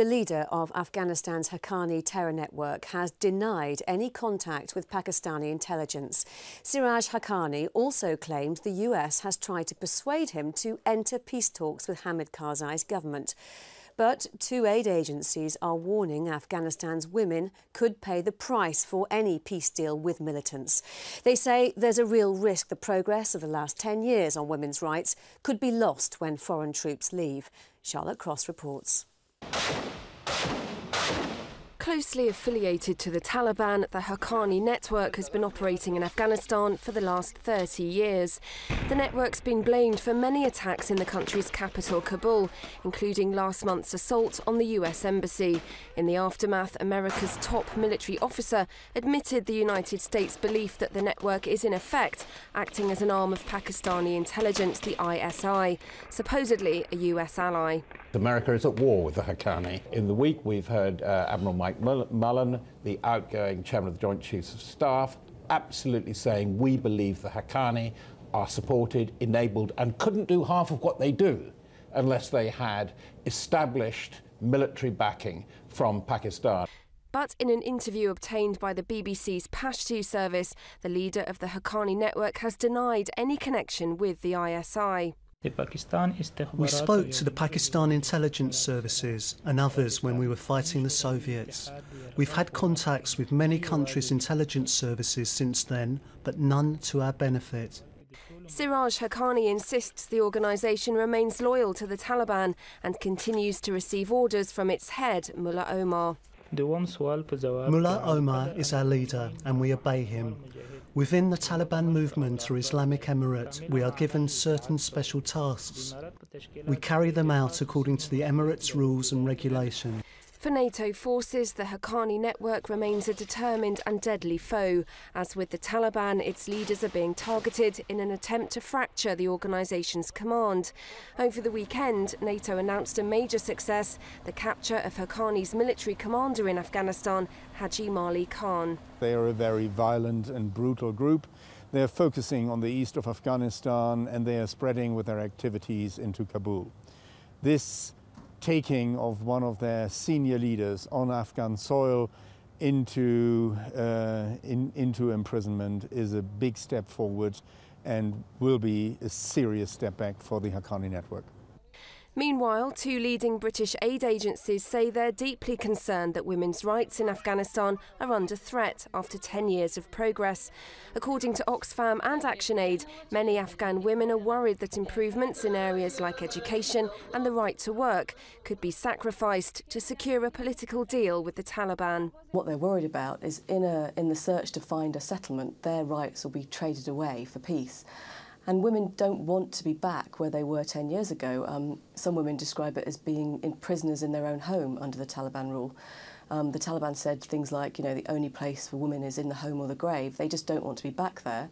The leader of Afghanistan's Haqqani terror network has denied any contact with Pakistani intelligence. Siraj Haqqani also claims the US has tried to persuade him to enter peace talks with Hamid Karzai's government. But two aid agencies are warning Afghanistan's women could pay the price for any peace deal with militants. They say there's a real risk the progress of the last 10 years on women's rights could be lost when foreign troops leave. Charlotte Cross reports. Closely affiliated to the Taliban, the Haqqani network has been operating in Afghanistan for the last 30 years. The network's been blamed for many attacks in the country's capital, Kabul, including last month's assault on the US Embassy. In the aftermath, America's top military officer admitted the United States' belief that the network is in effect acting as an arm of Pakistani intelligence, the ISI, supposedly a US ally. America is at war with the Haqqani. In the week, we've heard Admiral Mike Mullen, the outgoing chairman of the Joint Chiefs of Staff, absolutely saying we believe the Haqqani are supported, enabled, and couldn't do half of what they do unless they had established military backing from Pakistan. But in an interview obtained by the BBC's Pashto service, the leader of the Haqqani network has denied any connection with the ISI. We spoke to the Pakistan intelligence services and others when we were fighting the Soviets. We've had contacts with many countries' intelligence services since then, but none to our benefit. Siraj Haqqani insists the organisation remains loyal to the Taliban and continues to receive orders from its head, Mullah Omar. Mullah Omar is our leader and we obey him. Within the Taliban movement or Islamic Emirate, we are given certain special tasks. We carry them out according to the Emirate's rules and regulations. For NATO forces, the Haqqani network remains a determined and deadly foe. As with the Taliban, its leaders are being targeted in an attempt to fracture the organisation's command. Over the weekend, NATO announced a major success, the capture of Haqqani's military commander in Afghanistan, Haji Mali Khan. They are a very violent and brutal group. They are focusing on the east of Afghanistan and they are spreading with their activities into Kabul. This taking of one of their senior leaders on Afghan soil into imprisonment is a big step forward and will be a serious step back for the Haqqani network. Meanwhile, two leading British aid agencies say they're deeply concerned that women's rights in Afghanistan are under threat after 10 years of progress. According to Oxfam and ActionAid, many Afghan women are worried that improvements in areas like education and the right to work could be sacrificed to secure a political deal with the Taliban. What they're worried about is in the search to find a settlement, their rights will be traded away for peace. And women don't want to be back where they were 10 years ago. Some women describe it as being prisoners in their own home under the Taliban rule. The Taliban said things like, the only place for women is in the home or the grave. They just don't want to be back there.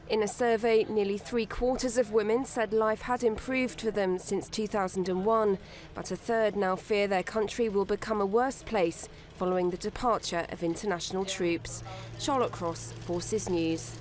In a survey, nearly 3/4 of women said life had improved for them since 2001, but a third now fear their country will become a worse place following the departure of international troops. Charlotte Cross, Forces News.